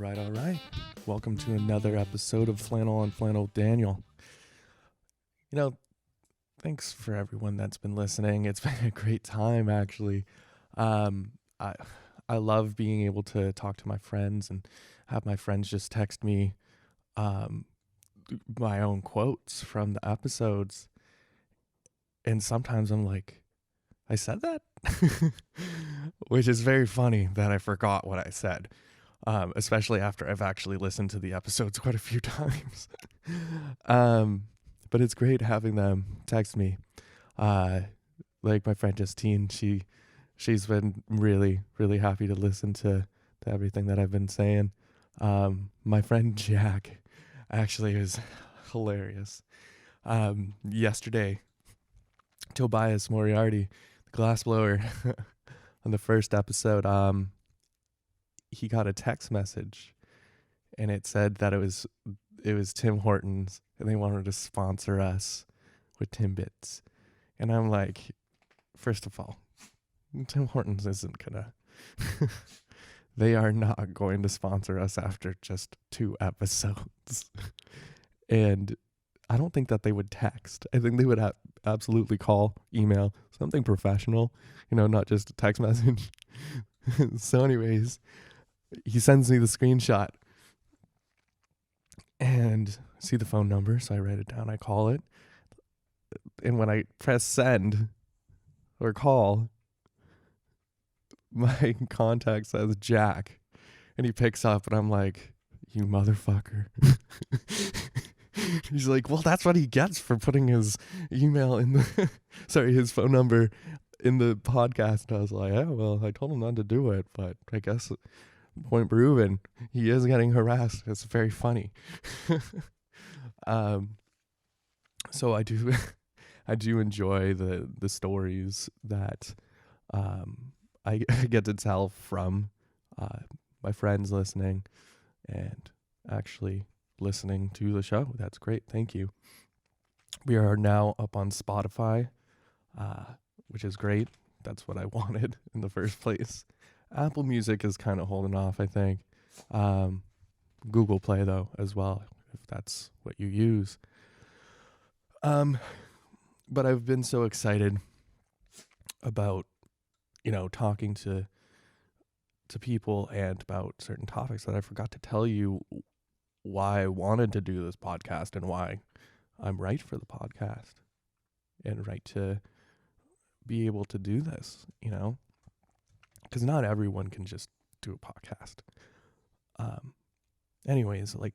All right. Welcome to another episode of Flannel on Flannel with Daniel. Thanks for everyone that's been listening. It's been a great time, actually. I love being able to talk to my friends and have my friends just text me my own quotes from the episodes. And sometimes I'm like, I said that? Which is very funny that I forgot what I said. Especially after I've actually listened to the episodes quite a few times. But it's great having them text me. Like my friend Justine, she's been really, really happy to listen to everything that I've been saying. My friend Jack actually is hilarious. Yesterday, Tobias Moriarty, the glassblower, on the first episode, he got a text message and it said that it was Tim Hortons and they wanted to sponsor us with Timbits. And I'm like, first of all, Tim Hortons isn't gonna they are not going to sponsor us after just 2 episodes. And I don't think that they would text. I think they would absolutely call, email, something professional, not just a text message. So anyways, he sends me the screenshot and see the phone number. So I write it down. I call it. And when I press send or call, my contact says Jack. And he picks up and I'm like, you motherfucker. He's like, well, that's what he gets for putting his email in the, his phone number in the podcast. And I was like, oh, well, I told him not to do it, but I guess point proven, he is getting harassed. It's very funny. So I do enjoy the stories that I get to tell from my friends listening and actually listening to the show. That's great. Thank you. We are now up on Spotify, which is great. That's what I wanted in the first place. Apple Music is kind of holding off, I think. Google Play, though, as well, if that's what you use. But I've been so excited about, talking to people and about certain topics that I forgot to tell you why I wanted to do this podcast and why I'm right for the podcast and right to be able to do this, because not everyone can just do a podcast. Anyways, like,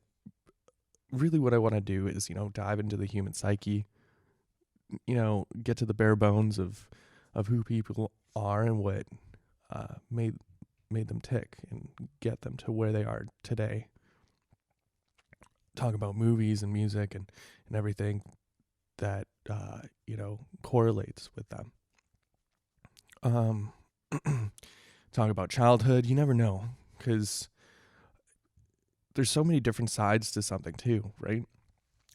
really what I want to do is, dive into the human psyche, get to the bare bones of who people are and what made them tick and get them to where they are today. Talk about movies and music and everything that, correlates with them. Talk about childhood. You never know, because there's so many different sides to something too, right?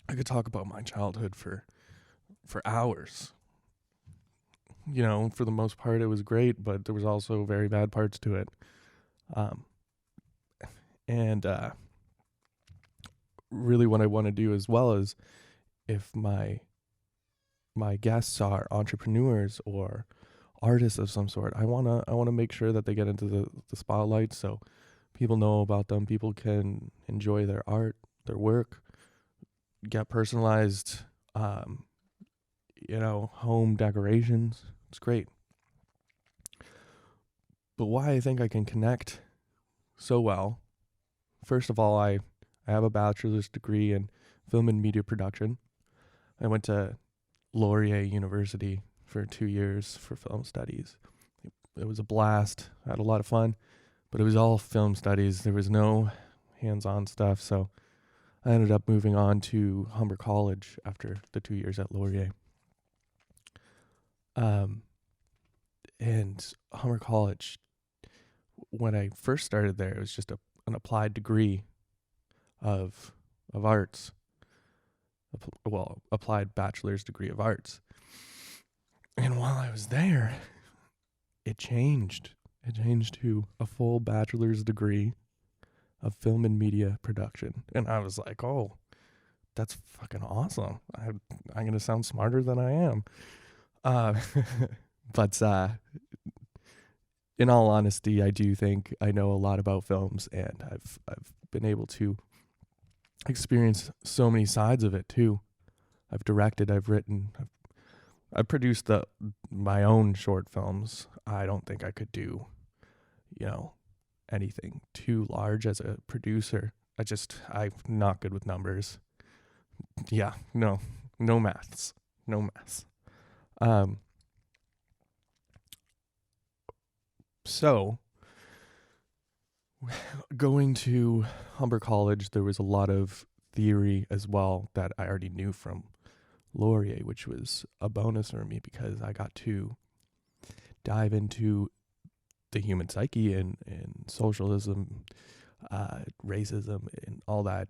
I could talk about my childhood for hours. For the most part, it was great, but there was also very bad parts to it. Really what I want to do as well is, if my guests are entrepreneurs or artists of some sort, I want to make sure that they get into the spotlight so people know about them. People can enjoy their art, their work, get personalized, home decorations. It's great. But why I think I can connect so well, first of all, I have a bachelor's degree in film and media production. I went to Laurier University for 2 years for film studies. It was a blast. I had a lot of fun, but it was all film studies. There was no hands-on stuff, so I ended up moving on to Humber College after the 2 years at Laurier. And Humber College, when I first started there, it was just an applied degree of arts. Applied bachelor's degree of arts. And while I was there, it changed. It changed to a full bachelor's degree of film and media production. And I was like, oh, that's fucking awesome. I'm going to sound smarter than I am. But in all honesty, I do think I know a lot about films, and I've been able to experience so many sides of it too. I've directed, I've written, I've produced my own short films. I don't think I could do, anything too large as a producer. I'm not good with numbers. Yeah, no maths. So going to Humber College, there was a lot of theory as well that I already knew from Laurier, which was a bonus for me because I got to dive into the human psyche and socialism, racism, and all that,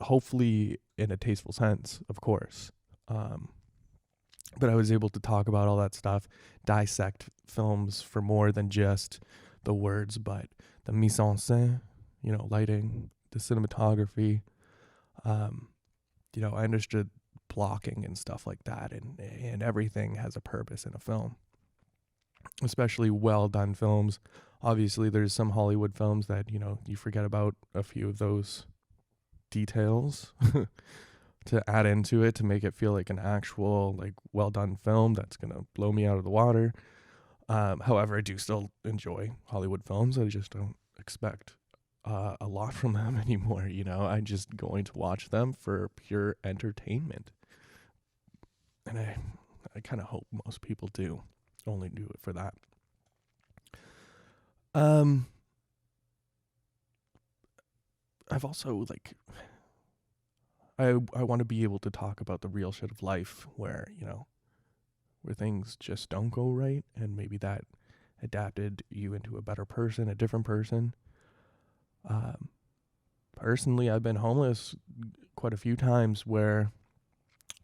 hopefully in a tasteful sense, of course. But I was able to talk about all that stuff, dissect films for more than just the words, but the mise en scène, lighting, the cinematography. I understood blocking and stuff like that, and everything has a purpose in a film, especially well done films. Obviously, there's some Hollywood films that, you forget about a few of those details to add into it to make it feel like an actual, like, well done film that's going to blow me out of the water. However, I do still enjoy Hollywood films. I just don't expect a lot from them anymore. I'm just going to watch them for pure entertainment. And I kind of hope most people do only do it for that. I've also, I want to be able to talk about the real shit of life where, where things just don't go right, and maybe that adapted you into a better person, a different person. Personally, I've been homeless quite a few times where,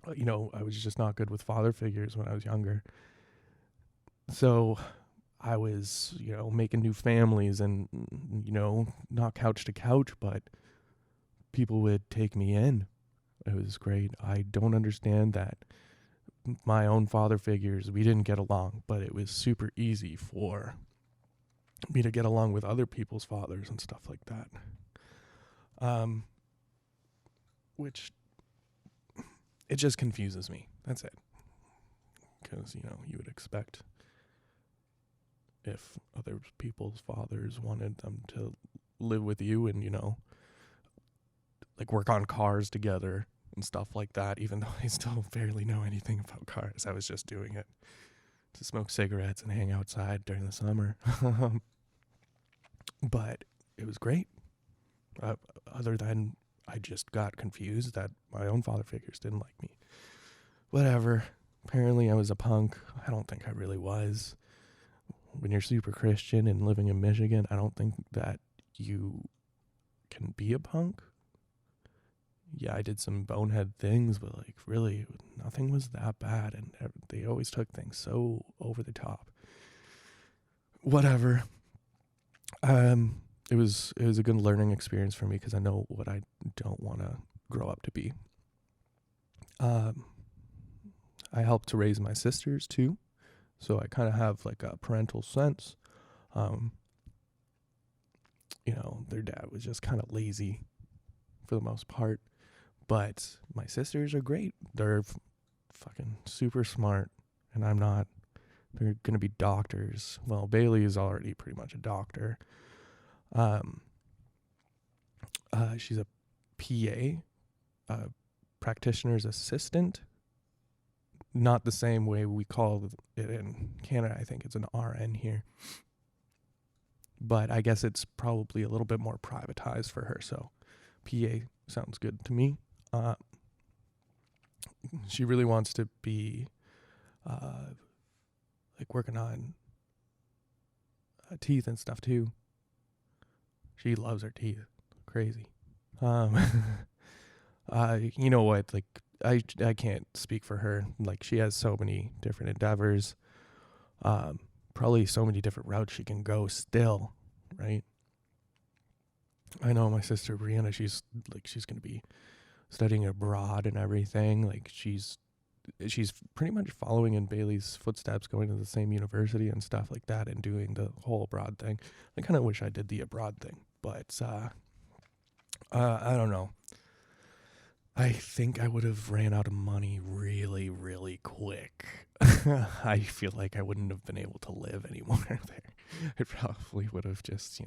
I was just not good with father figures when I was younger. So I was, making new families and, not couch to couch, but people would take me in. It was great. I don't understand that my own father figures, we didn't get along, but it was super easy for me to get along with other people's fathers and stuff like that. Which, it just confuses me. That's it. Because, you would expect if other people's fathers wanted them to live with you and, work on cars together and stuff like that, even though I still barely know anything about cars. I was just doing it to smoke cigarettes and hang outside during the summer. But it was great. Other than I just got confused that my own father figures didn't like me. Whatever. Apparently I was a punk. I don't think I really was. When you're super Christian and living in Michigan, I don't think that you can be a punk. Yeah, I did some bonehead things, but really nothing was that bad, and they always took things so over the top. Whatever. It was a good learning experience for me because I know what I don't want to grow up to be. I helped to raise my sisters too, so I kind of have a parental sense. Their dad was just kind of lazy for the most part, but my sisters are great. They're fucking super smart, and I'm not. They're gonna be doctors. Well, Bailey is already pretty much a doctor. She's a PA, practitioner's assistant. Not the same way we call it in Canada. I think it's an RN here. But I guess it's probably a little bit more privatized for her. So PA sounds good to me. She really wants to be working on teeth and stuff too. She loves her teeth. Crazy. You know what? I can't speak for her. She has so many different endeavors. Probably so many different routes she can go still, right? I know my sister Brianna, she's going to be studying abroad and everything. Like she's pretty much following in Bailey's footsteps, going to the same university and stuff like that, and doing the whole abroad thing. I kind of wish I did the abroad thing, but I don't know. I think I would have ran out of money really, really quick. I feel like I wouldn't have been able to live anymore there. I probably would have just,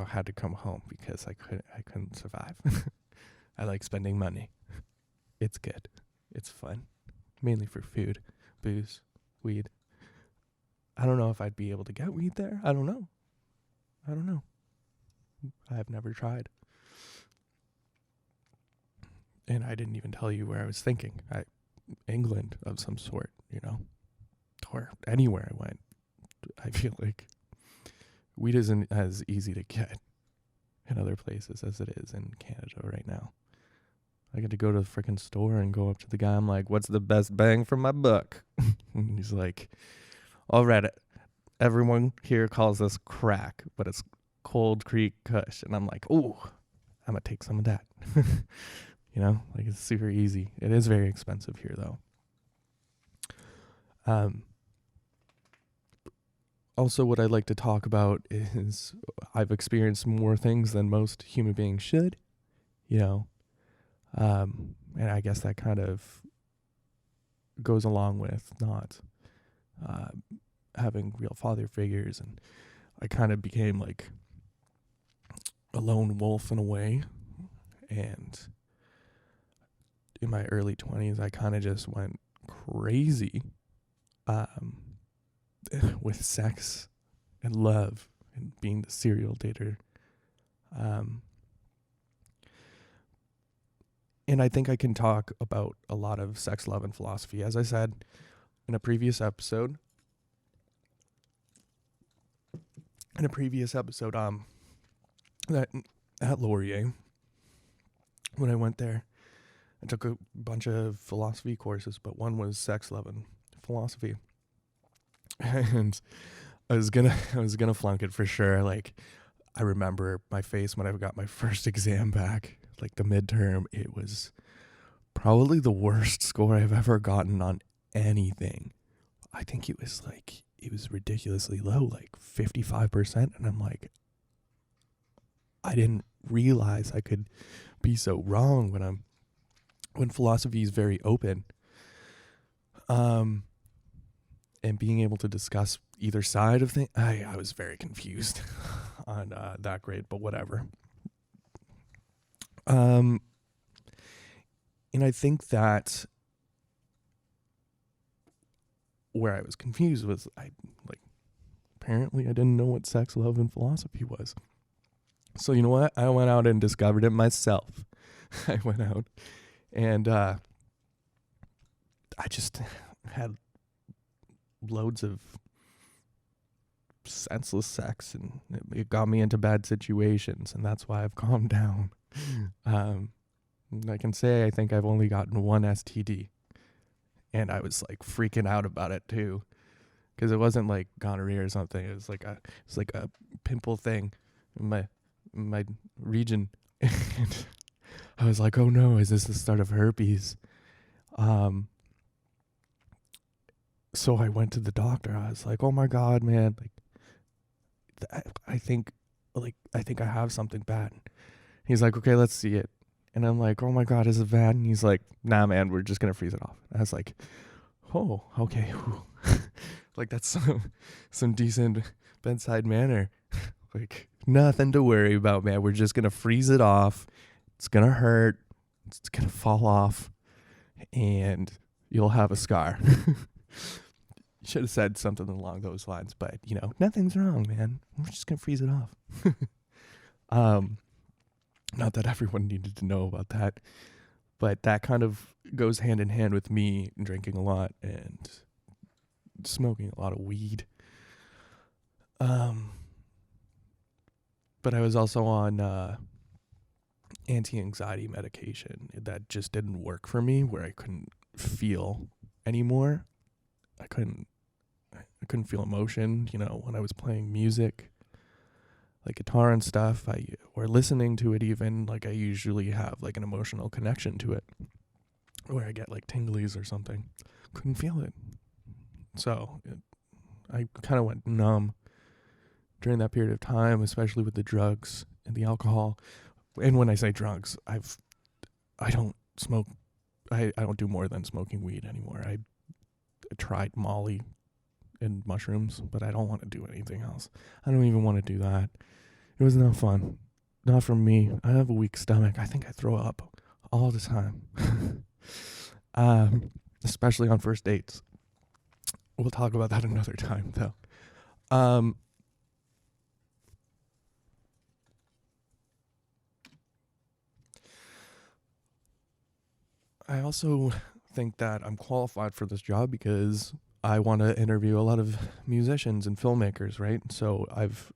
had to come home because I couldn't survive. I like spending money. It's good. It's fun. Mainly for food, booze, weed. I don't know if I'd be able to get weed there. I don't know. I've never tried. And I didn't even tell you where I was thinking. England of some sort, or anywhere I went. I feel like weed isn't as easy to get in other places as it is in Canada right now. I get to go to the freaking store and go up to the guy. I'm like, what's the best bang for my buck? And he's like, all right, everyone here calls this crack, but it's Cold Creek Kush. And I'm like, ooh, I'm going to take some of that. It's super easy. It is very expensive here, though. Also, what I'd like to talk about is I've experienced more things than most human beings should, and I guess that kind of goes along with not having real father figures, and I kind of became like a lone wolf in a way, and in my early 20s, I kind of just went crazy with sex and love and being the serial dater. And I think I can talk about a lot of sex, love, and philosophy. As I said in a previous episode, that at Laurier, when I went there, I took a bunch of philosophy courses, but one was sex, love, and philosophy. And I was gonna flunk it for sure. Like, I remember my face when I got my first exam back, like the midterm. It was probably the worst score I've ever gotten on anything. I think it was ridiculously low, like 55%. And I'm like, I didn't realize I could be so wrong when philosophy is very open. And being able to discuss either side of things, I was very confused on that grade, but whatever. And I think that where I was confused was apparently I didn't know what sex, love, and philosophy was. So you know what? I went out and discovered it myself. I went out and I just had loads of senseless sex, and it got me into bad situations, and that's why I've calmed down. I can say I think I've only gotten one STD, and I was like freaking out about it too, because it wasn't like gonorrhea or something. It was like a pimple thing in my region, and I was like, oh no, is this the start of herpes? So I went to the doctor. I was like, oh my God, man. I think I have something bad. He's like, okay, let's see it. And I'm like, oh my God, is it bad? And he's like, nah, man, we're just going to freeze it off. And I was like, oh, okay. Like, that's some decent bedside manner. Like, nothing to worry about, man. We're just going to freeze it off. It's going to hurt. It's going to fall off. And you'll have a scar. Should have said something along those lines, but nothing's wrong, man. We're just gonna freeze it off. Not that everyone needed to know about that, but that kind of goes hand in hand with me drinking a lot and smoking a lot of weed. But I was also on anti-anxiety medication that just didn't work for me, where I couldn't feel anymore. I couldn't feel emotion, when I was playing music. like guitar and stuff, or listening to it even, like I usually have like an emotional connection to it where I get like tinglies or something. Couldn't feel it. So I kind of went numb during that period of time, especially with the drugs and the alcohol. And when I say drugs, I don't smoke. I don't do more than smoking weed anymore. I tried Molly and mushrooms, but I don't want to do anything else. I don't even want to do that. It was not fun. Not for me. I have a weak stomach. I think I throw up all the time. Especially on first dates. We'll talk about that another time, though. I also think that I'm qualified for this job because I want to interview a lot of musicians and filmmakers, right? So I've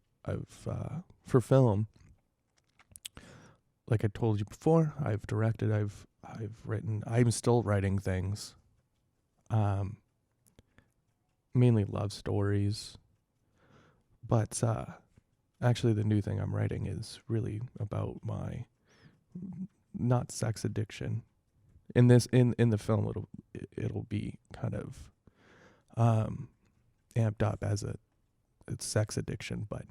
for film, like I told you before, I've directed, I've written, I'm still writing things. Mainly love stories. But actually the new thing I'm writing is really about my not sex addiction. In the film it'll be kind of amped up as it's sex addiction, but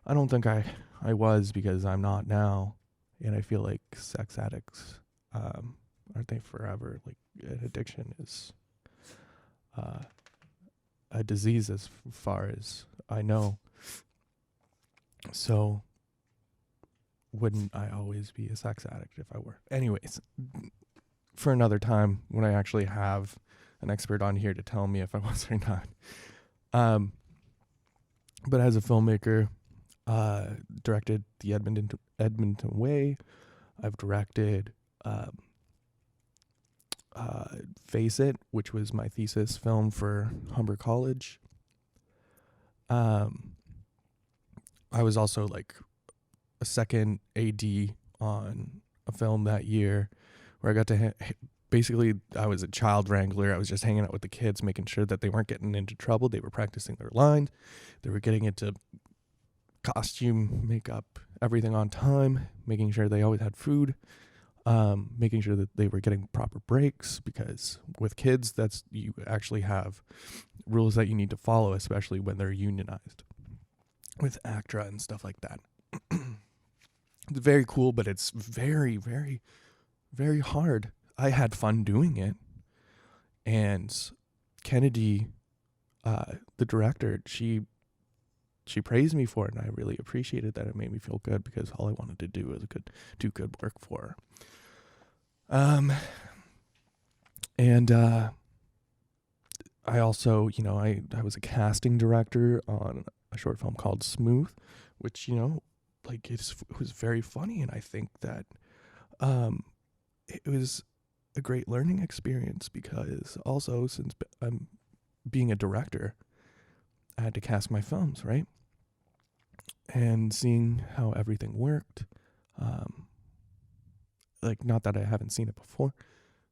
I don't think I was, because I'm not now, and I feel like sex addicts aren't they forever? Like an addiction is a disease as far as I know. So wouldn't I always be a sex addict if I were? Anyways, for another time when I actually have an expert on here to tell me if I was or not. But as a filmmaker, directed the Edmonton Way. I've directed Face It, which was my thesis film for Humber College. I was also like a second AD on a film that year where I got to basically, I was a child wrangler. I was just hanging out with the kids, making sure that they weren't getting into trouble. They were practicing their lines. They were getting into costume, makeup, everything on time, making sure they always had food, making sure that they were getting proper breaks, because with kids, you actually have rules that you need to follow, especially when they're unionized with ACTRA and stuff like that. It's very cool, but it's very, very, very hard. I had fun doing it. And Kennedy, the director, she praised me for it, and I really appreciated that. It made me feel good, because all I wanted to do was do good work for her. And I also, I was a casting director on a short film called Smooth, which, like it was very funny, and I think that it was a great learning experience, because also, since I'm being a director, I had to cast my films, right? And seeing how everything worked, like, not that I haven't seen it before,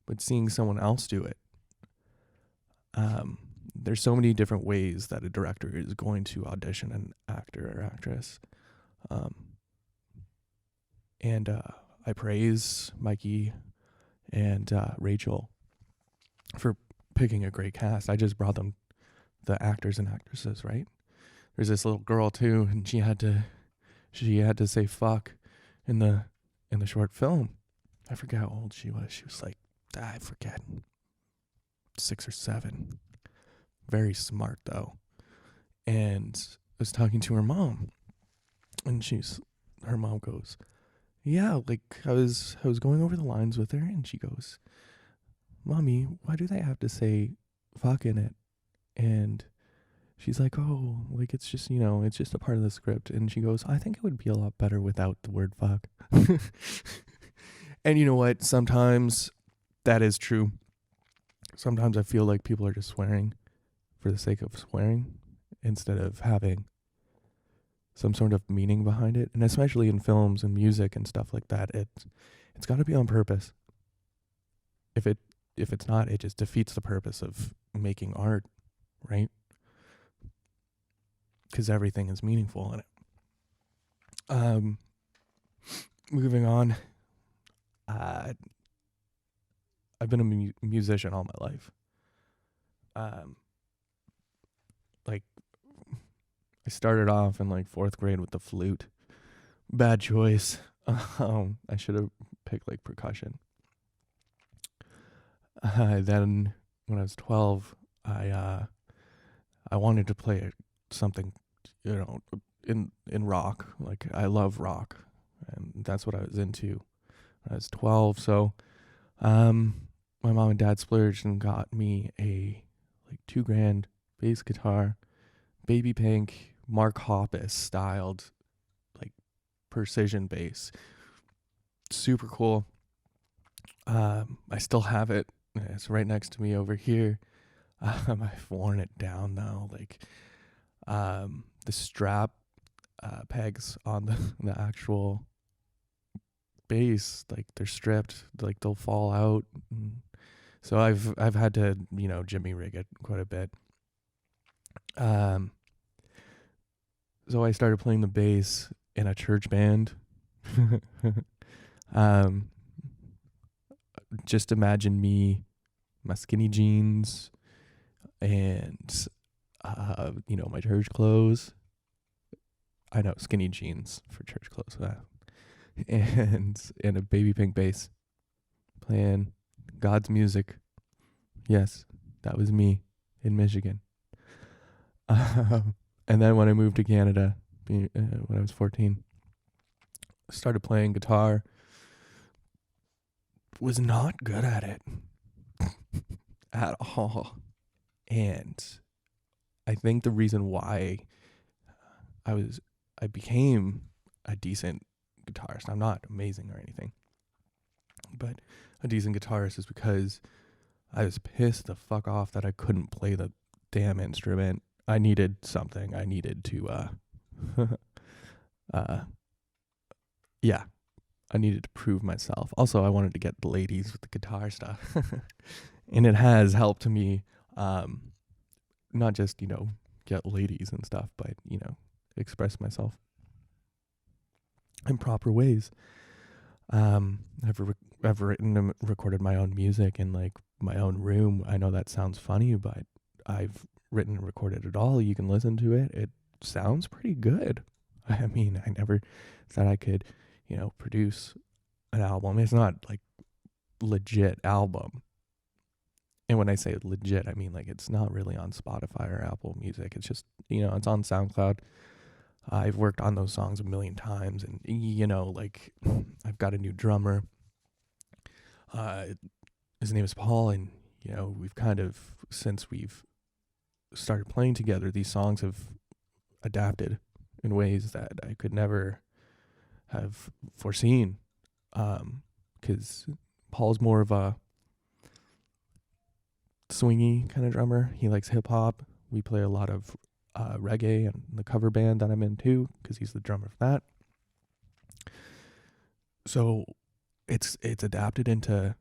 but seeing someone else do it. There's so many different ways that a director is going to audition an actor or actress. And I praise Mikey and Rachel for picking a great cast. I just brought them the actors and actresses, right? There's this little girl too, and she had to say fuck in the short film. I forget how old she was. She was like, I forget, 6 or 7. Very smart though. And I was talking to her mom, and her mom goes, yeah, like I was going over the lines with her, and she goes, Mommy, why do they have to say fuck in it? And she's like, oh, like it's just, it's just a part of the script. And she goes, I think it would be a lot better without the word fuck. And you know what? Sometimes that is true. Sometimes I feel like people are just swearing for the sake of swearing instead of having some sort of meaning behind it. And especially in films and music and stuff like that, it's got to be on purpose. If it's not, it just defeats the purpose of making art, right? Because everything is meaningful in it. Um, moving on. I've been a musician all my life. Like I started off in like 4th grade with the flute. Bad choice. I should have picked like percussion. Then when I was 12, I wanted to play something, in rock. Like I love rock, and that's what I was into when I was 12. So, my mom and dad splurged and got me a like $2,000 bass guitar, baby pink, Mark Hoppus styled, like precision bass. Super cool. I still have it. It's right next to me over here. I've worn it down now. Like, the strap pegs on the actual bass, like they're stripped, like they'll fall out. So I've had to jimmy rig it quite a bit. So I started playing the bass in a church band. Just imagine me, my skinny jeans, and my church clothes. I know, skinny jeans for church clothes. And a baby pink bass, playing God's music. Yes, that was me in Michigan. And then when I moved to Canada, when I was 14, I started playing guitar. Was not good at it at all. And I think the reason why I became a decent guitarist, I'm not amazing or anything, but a decent guitarist, is because I was pissed the fuck off that I couldn't play the damn instrument. I needed something. I needed to I needed to prove myself. Also, I wanted to get the ladies with the guitar stuff. And it has helped me not just, get ladies and stuff, but, express myself in proper ways. I've written and recorded my own music in like my own room. I know that sounds funny, but I've written and recorded it all. You can listen to it. It sounds pretty good. I mean, I never thought I could, produce an album. It's not like legit album. And when I say legit, I mean like it's not really on Spotify or Apple Music. It's just, it's on SoundCloud. I've worked on those songs a million times, and like I've got a new drummer. His name is Paul, and we've kind of, since we've started playing together, these songs have adapted in ways that I could never have foreseen. Because Paul's more of a swingy kind of drummer. He likes hip hop. We play a lot of reggae and the cover band that I'm in too, because he's the drummer for that. So it's adapted into,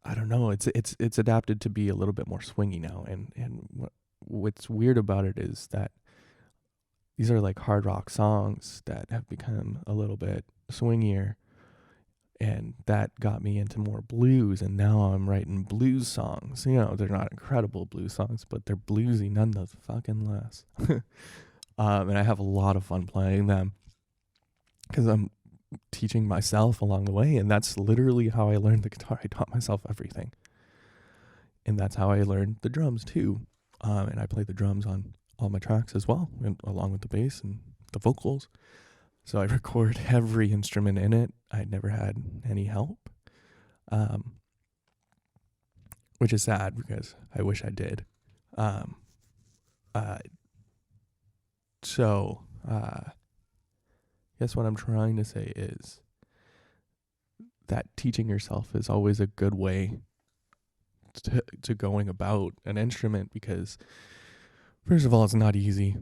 I don't know, it's adapted to be a little bit more swingy now. And what's weird about it is that these are like hard rock songs that have become a little bit swingier, and that got me into more blues, and now I'm writing blues songs. They're not incredible blues songs, but they're bluesy none the fucking less. And I have a lot of fun playing them because I'm teaching myself along the way, and that's literally how I learned the guitar. I taught myself everything, and that's how I learned the drums too. And I play the drums on all my tracks as well, and along with the bass and the vocals. So I record every instrument in it. I never had any help, which is sad because I wish I did. So guess what I'm trying to say is that teaching yourself is always a good way to going about an instrument, because first of all, it's not easy.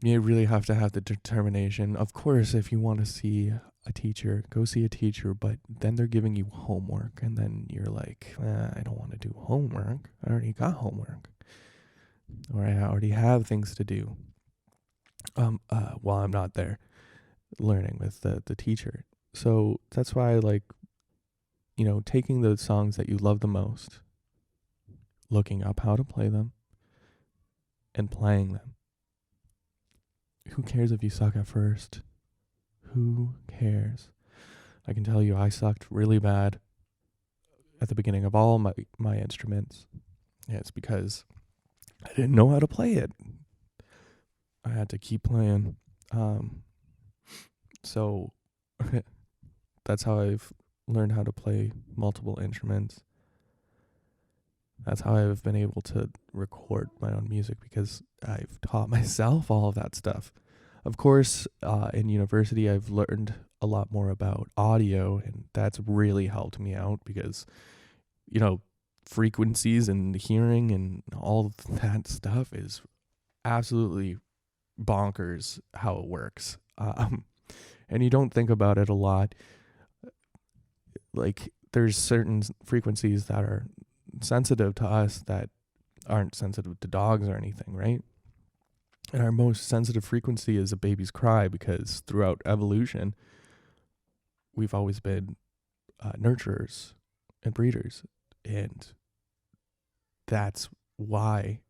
You really have to have the determination. Of course, if you want to see a teacher, go see a teacher, but then they're giving you homework, and then you're like, I don't want to do homework. I already got homework, or I already have things to do. while I'm not there learning with the teacher. So that's why I like, taking the songs that you love the most, looking up how to play them, and playing them. Who cares if you suck at first? Who cares? I can tell you I sucked really bad at the beginning of all my instruments. Yeah, it's because I didn't know how to play it. I had to keep playing. So that's how I've learned how to play multiple instruments. That's how I've been able to record my own music, because I've taught myself all of that stuff. Of course, in university, I've learned a lot more about audio, and that's really helped me out because, frequencies and hearing and all of that stuff is absolutely bonkers how it works. And you don't think about it a lot. Like, there's certain frequencies that are sensitive to us that aren't sensitive to dogs or anything, right? And our most sensitive frequency is a baby's cry, because throughout evolution, we've always been nurturers and breeders. And that's why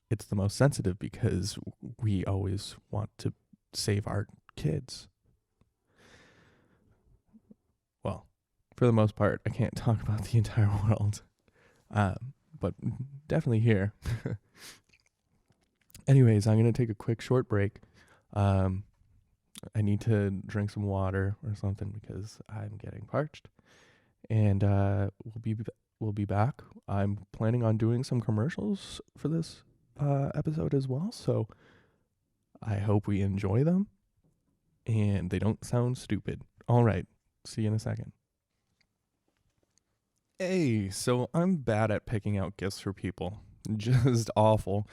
it's the most sensitive, because we always want to save our kids. Well, for the most part, I can't talk about the entire world. But definitely here. Anyways, I'm going to take a quick short break. I need to drink some water or something because I'm getting parched. And we'll be back. I'm planning on doing some commercials for this episode as well, so I hope we enjoy them and they don't sound stupid. All right, see you in a second. Hey, so I'm bad at picking out gifts for people. Just awful.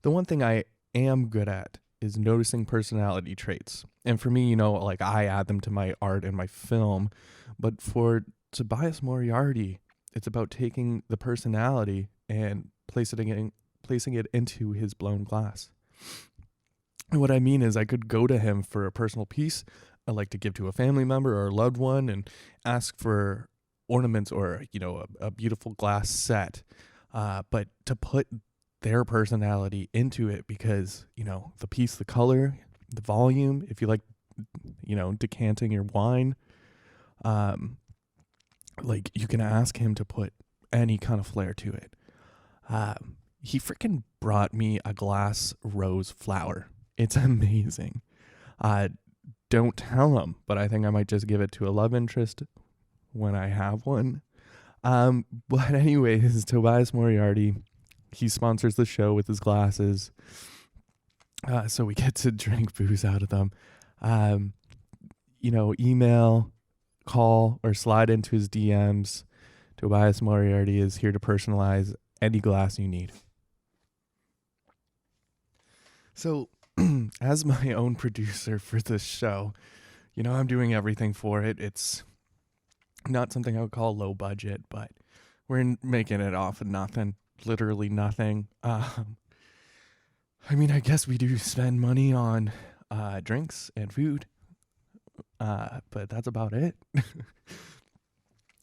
The one thing I am good at is noticing personality traits. And for me, like, I add them to my art and my film. But for Tobias Moriarty, it's about taking the personality and placing it into his blown glass. And what I mean is, I could go to him for a personal piece I'd like to give to a family member or a loved one and ask for ornaments or a beautiful glass set, but to put their personality into it, because the piece, the color, the volume, if you like decanting your wine, like, you can ask him to put any kind of flair to it. He freaking brought me a glass rose flower. It's amazing. Don't tell him, but I think I might just give it to a love interest when I have one. But anyways, Tobias Moriarty, he sponsors the show with his glasses. So we get to drink booze out of them. Email, call, or slide into his DMs. Tobias Moriarty is here to personalize any glass you need. So, as my own producer for this show, I'm doing everything for it. It's not something I would call low budget, but we're making it off of nothing, literally nothing. I guess we do spend money on drinks and food, but that's about it.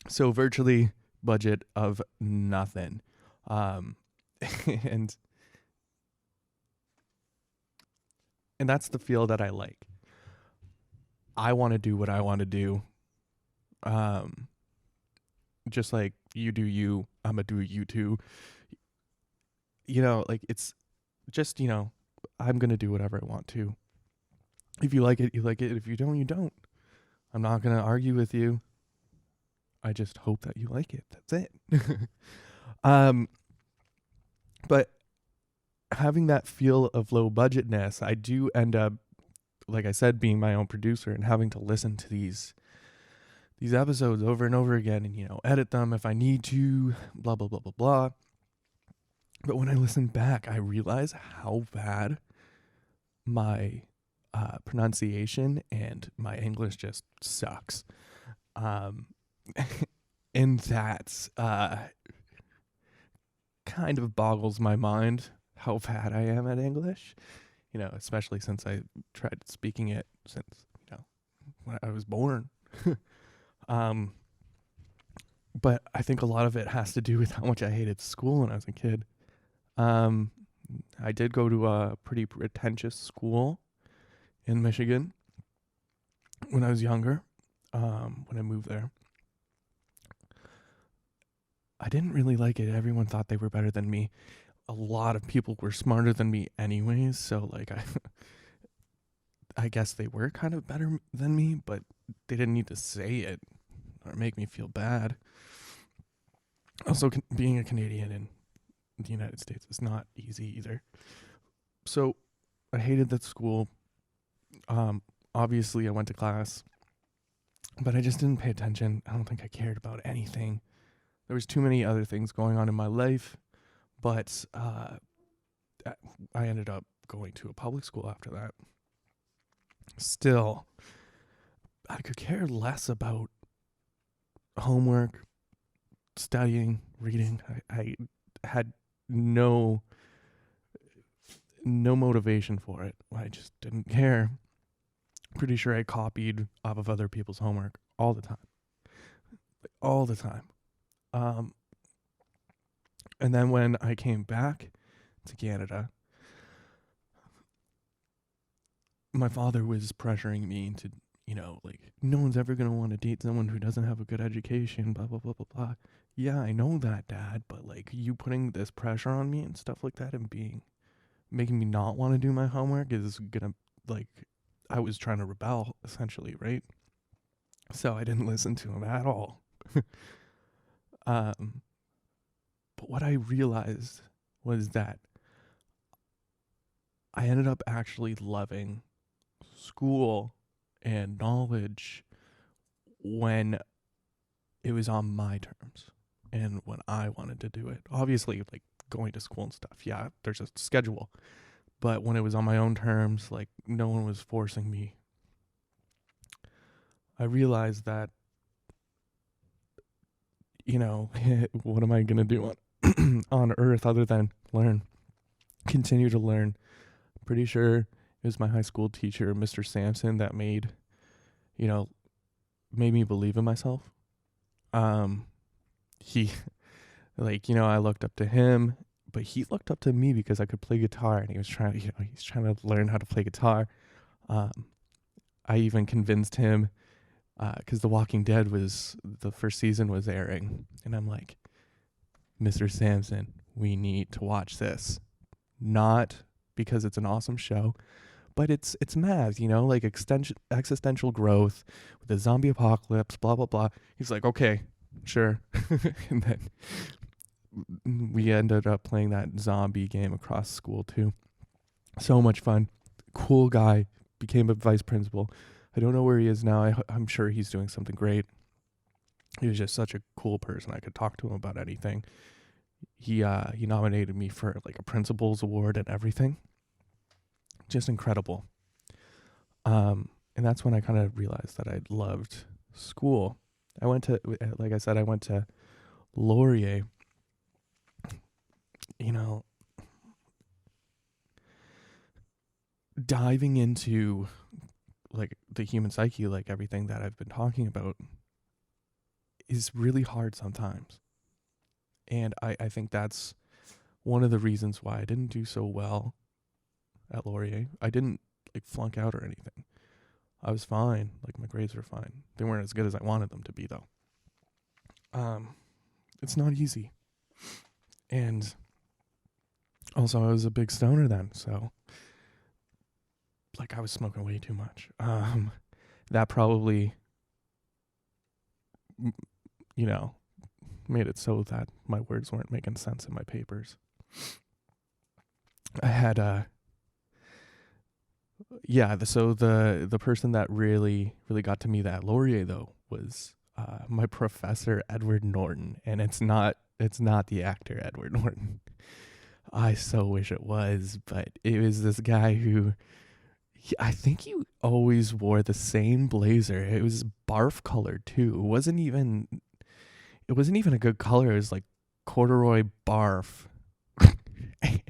So virtually budget of nothing. And that's the feel that I like. I want to do what I want to do. Just like you do you, I'm gonna do you too. It's just, I'm gonna do whatever I want to. If you like it, you like it. If you don't, you don't. I'm not gonna argue with you. I just hope that you like it. That's it. But having that feel of low budgetness, I do end up, like I said, being my own producer and having to listen to these episodes over and over again and, edit them if I need to, blah, blah, blah, blah, blah. But when I listen back, I realize how bad my pronunciation and my English just sucks. And that's kind of boggles my mind how bad I am at English. especially since I tried speaking it since, when I was born. um, but I think a lot of it has to do with how much I hated school when I was a kid. I did go to a pretty pretentious school in Michigan when I was younger, when I moved there. I didn't really like it. Everyone thought they were better than me. A lot of people were smarter than me anyways, so like I guess they were kind of better than me, but they didn't need to say it or make me feel bad. Also, being a Canadian in the United States is not easy either. So I hated that school. Obviously I went to class, but I just didn't pay attention. I don't think I cared about anything. There was too many other things going on in my life, but I ended up going to a public school after that. Still, I could care less about homework, studying, reading. I had no motivation for it. I just didn't care. Pretty sure I copied off of other people's homework all the time. All the time. And then when I came back to Canada, my father was pressuring me to, no one's ever going to want to date someone who doesn't have a good education, blah, blah, blah, blah, blah. Yeah, I know that, Dad, but you putting this pressure on me and stuff like that and making me not want to do my homework is going to, I was trying to rebel, essentially, right? So I didn't listen to him at all. But what I realized was that I ended up actually loving school and knowledge when it was on my terms and when I wanted to do it. Obviously, going to school and stuff, yeah, there's a schedule. But when it was on my own terms, no one was forcing me, I realized that, what am I going to do on earth other than learn, continue to learn. Pretty sure it was my high school teacher, Mr. Sampson, that made me believe in myself. He, I looked up to him, but he looked up to me because I could play guitar, and he was trying to learn how to play guitar. I even convinced him, because The Walking Dead the first season was airing, and I'm like, Mr. Sampson, we need to watch this. Not because it's an awesome show, but it's math, existential growth with the zombie apocalypse, blah, blah, blah. He's like, okay, sure. And then we ended up playing that zombie game across school too. So much fun. Cool guy. Became a vice principal. I don't know where he is now. I'm sure he's doing something great. He was just such a cool person. I could talk to him about anything. He nominated me for a principal's award and everything. Just incredible. And that's when I kind of realized that I loved school. I went to Laurier. Diving into the human psyche, everything that I've been talking about, is really hard sometimes. And I think that's one of the reasons why I didn't do so well at Laurier. I didn't flunk out or anything. I was fine. My grades were fine. They weren't as good as I wanted them to be, though. It's not easy. And also I was a big stoner then, so I was smoking way too much. That probably, made it so that my words weren't making sense in my papers. I had so the person that really got to me that Laurier though was my professor Edward Norton, and it's not the actor Edward Norton. I so wish it was, but it was this guy who, I think he always wore the same blazer. It was barf colored too. It wasn't even a good color. It was corduroy barf. And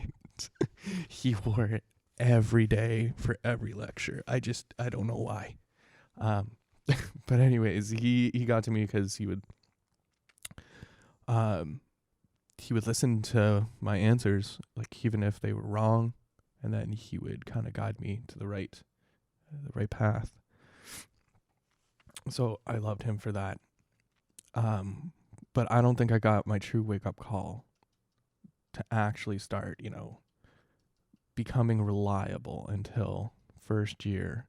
he wore it every day for every lecture. I don't know why. But anyways, he got to me because he would listen to my answers, like even if they were wrong, and then he would kind of guide me to the right path. So I loved him for that. But I don't think I got my true wake up call to actually start, becoming reliable until first year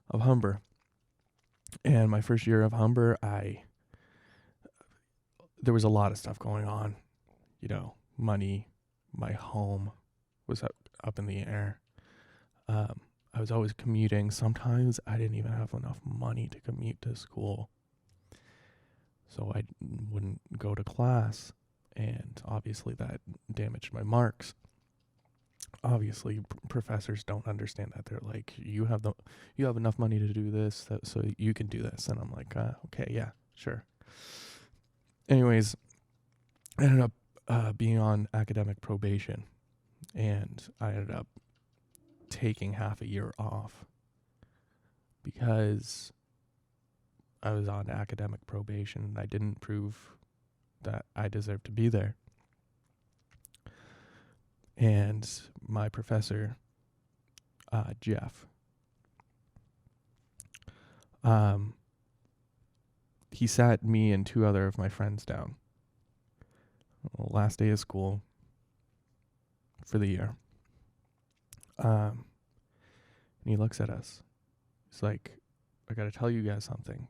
of Humber. And my first year of Humber, there was a lot of stuff going on. Money, my home was up in the air. I was always commuting. Sometimes I didn't even have enough money to commute to school, so I wouldn't go to class, and obviously that damaged my marks. Obviously, professors don't understand that. They're like, you have enough money to do this, so you can do this. And I'm like, okay, yeah, sure. Anyways, I ended up being on academic probation, and I ended up taking half a year off because I was on academic probation and I didn't prove that I deserved to be there. And my professor, Jeff, he sat me and two other of my friends down last day of school for the year. And he looks at us. He's like, I gotta tell you guys something.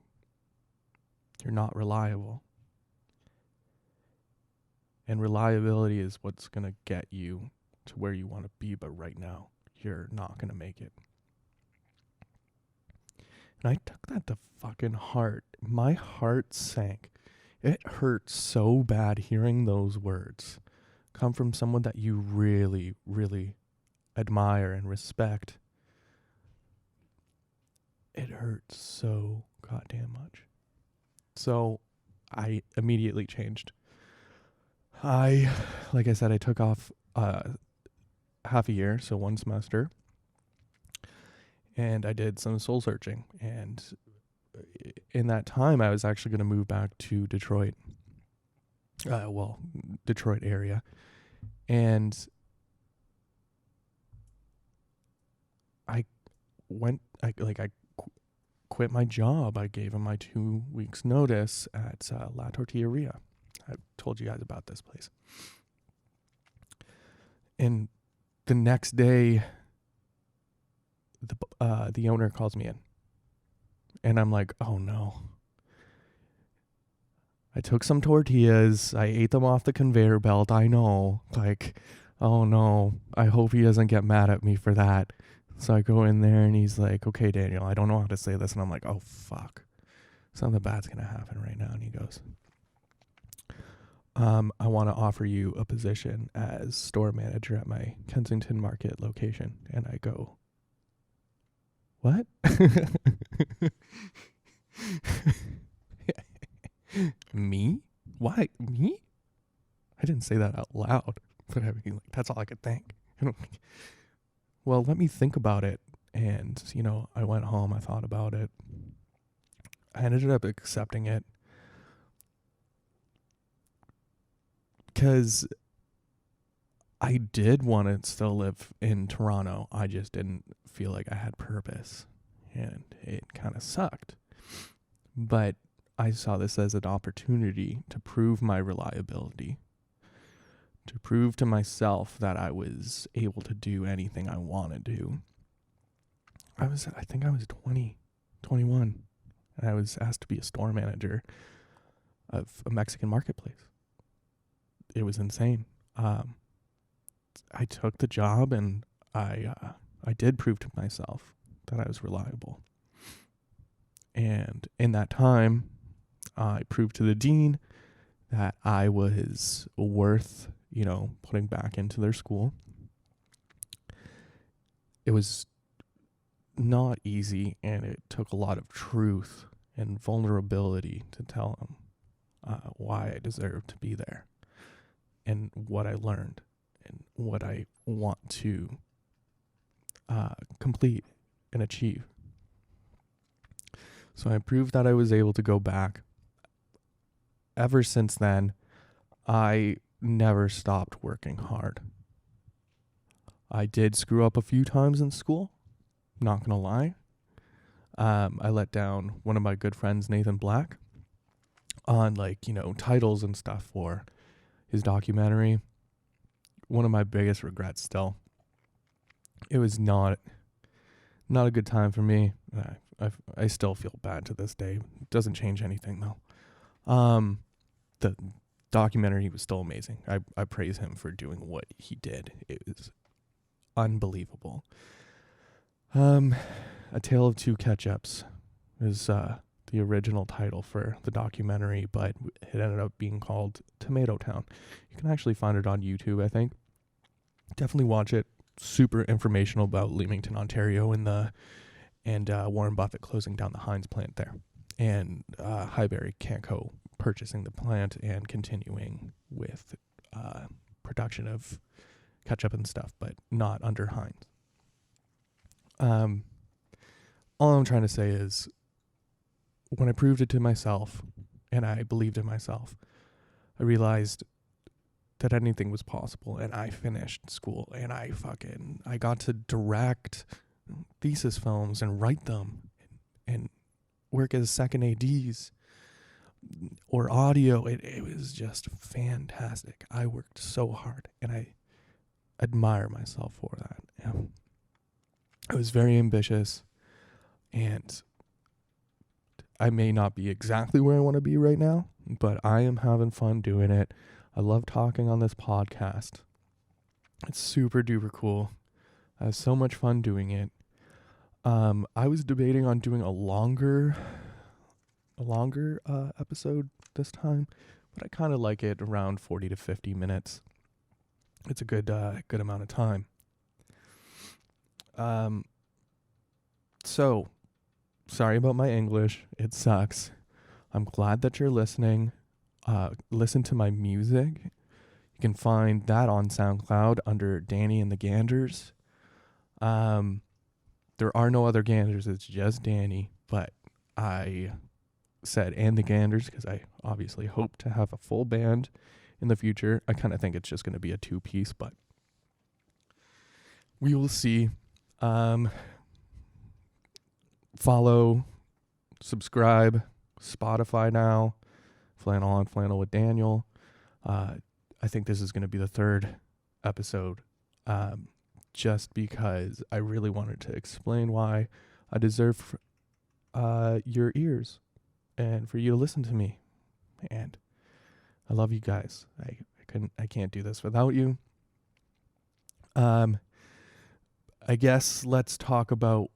You're not reliable. And reliability is what's gonna get you to where you want to be, but right now, you're not gonna make it. And I took that to fucking heart. My heart sank. It hurt so bad hearing those words come from someone that you really, really admire and respect. It hurts so goddamn much. So I immediately changed. Like I said, I took off half a year, so one semester, and I did some soul searching. And in that time, I was actually going to move back to Detroit. Detroit area. And I quit my job. I gave him my 2 weeks notice at La Tortilleria. I've told you guys about this place. And the next day, the owner calls me in. And I'm like, oh no. I took some tortillas. I ate them off the conveyor belt. I know. Like, oh no. I hope he doesn't get mad at me for that. So I go in there and he's like, okay, Daniel, I don't know how to say this. And I'm like, oh, fuck. Something bad's going to happen right now. And he goes, I want to offer you a position as store manager at my Kensington Market location. And I go, what? Me? Why? Me? I didn't say that out loud, but I mean, that's all I could think. Well, let me think about it. And, I went home, I thought about it. I ended up accepting it because I did want to still live in Toronto. I just didn't feel like I had purpose, and it kind of sucked. But I saw this as an opportunity to prove my reliability, to prove to myself that I was able to do anything I wanted to. I think I was 20, 21, and I was asked to be a store manager of a Mexican marketplace. It was insane. I took the job, and I did prove to myself that I was reliable. And in that time, I proved to the dean that I was worth, putting back into their school. It was not easy, and it took a lot of truth and vulnerability to tell them why I deserved to be there and what I learned and what I want to complete and achieve. So I proved that I was able to go back. Ever since then, I never stopped working hard. I did screw up a few times in school, not gonna lie. I let down one of my good friends, Nathan Black, on titles and stuff for his documentary. One of my biggest regrets still. It was not a good time for me. I still feel bad to this day. It doesn't change anything though. The documentary was still amazing. I praise him for doing what he did. It was unbelievable. A Tale of Two Ketchups is the original title for the documentary, but it ended up being called Tomato Town. You can actually find it on YouTube, I think. Definitely watch it. Super informational about Leamington, Ontario, and Warren Buffett closing down the Heinz plant there, and Highbury Canco purchasing the plant and continuing with production of ketchup and stuff, but not under Heinz. All I'm trying to say is, when I proved it to myself and I believed in myself, I realized that anything was possible, and I finished school, and I got to direct thesis films and write them and work as second ADs or audio. It was just fantastic. I worked so hard, and I admire myself for that. Yeah. I was very ambitious, and I may not be exactly where I want to be right now, but I am having fun doing it. I love talking on this podcast. It's super duper cool. I have so much fun doing it. I was debating on doing a longer episode this time, but I kind of like it around 40 to 50 minutes. It's a good amount of time. So sorry about my English. It sucks. I'm glad that you're listening. Listen to my music. You can find that on SoundCloud under Danny and the Ganders. There are no other Ganders. It's just Danny. But I said and the Ganders because I obviously hope to have a full band in the future. I kind of think it's just going to be a 2-piece, but we will see. Follow, subscribe, Spotify now, Flannel on Flannel with Daniel. I think this is going to be the 3rd episode, just because I really wanted to explain why I deserve your ears and for you to listen to me. And I love you guys. I can't do this without you. I guess let's talk about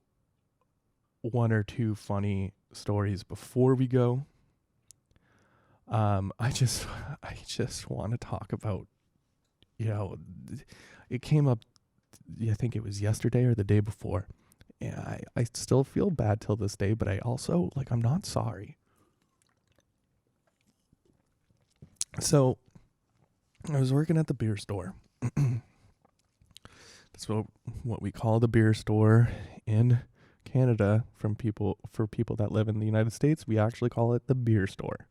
one or two funny stories before we go. I just want to talk about, it came up, I think it was yesterday or the day before. And I still feel bad till this day, but I also, I'm not sorry. So I was working at the beer store. That's what we call the beer store in Canada. For people that live in the United States, we actually call it the beer store.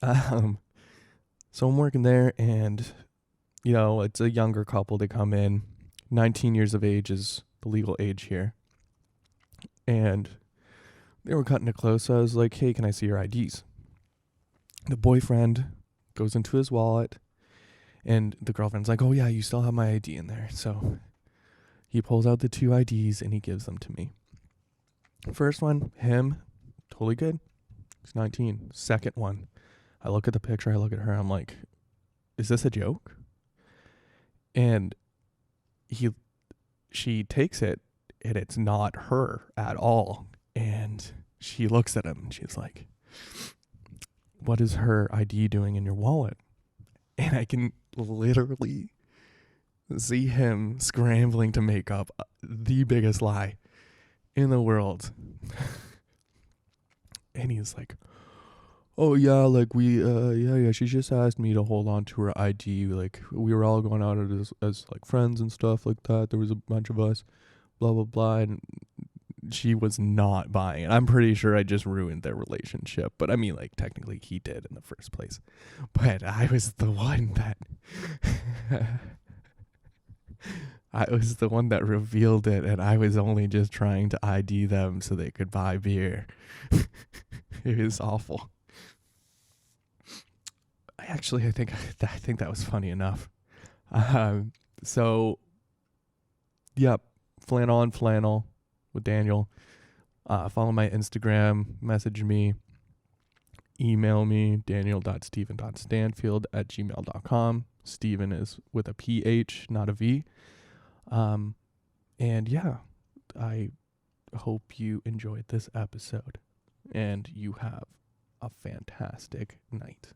So I'm working there, and it's a younger couple. They come in. 19 years of age is the legal age here, and they were cutting it close. So I was like, "Hey, can I see your IDs?" The boyfriend goes into his wallet, and the girlfriend's like, "Oh yeah, you still have my ID in there." So he pulls out the 2 IDs and he gives them to me. First one, him, totally good. He's 19. Second one, I look at the picture, I look at her, I'm like, is this a joke? And she takes it, and it's not her at all. And she looks at him and she's like, "What is her ID doing in your wallet?" And I can literally see him scrambling to make up the biggest lie in the world. And he's like, oh yeah, like we yeah, she just asked me to hold on to her ID. Like we were all going out as like friends and stuff like that. There was a bunch of us, blah blah blah, and she was not buying it. I'm pretty sure I just ruined their relationship, but I mean, like, technically he did in the first place. But I was the one that I was the one that revealed it, and I was only just trying to ID them so they could buy beer. It was awful. I think that was funny enough. So, yep, flannel on flannel with Daniel. Follow my Instagram, message me, email me, daniel.steven.stanfield@gmail.com. Steven is with a PH, not a V. And yeah, I hope you enjoyed this episode and you have a fantastic night.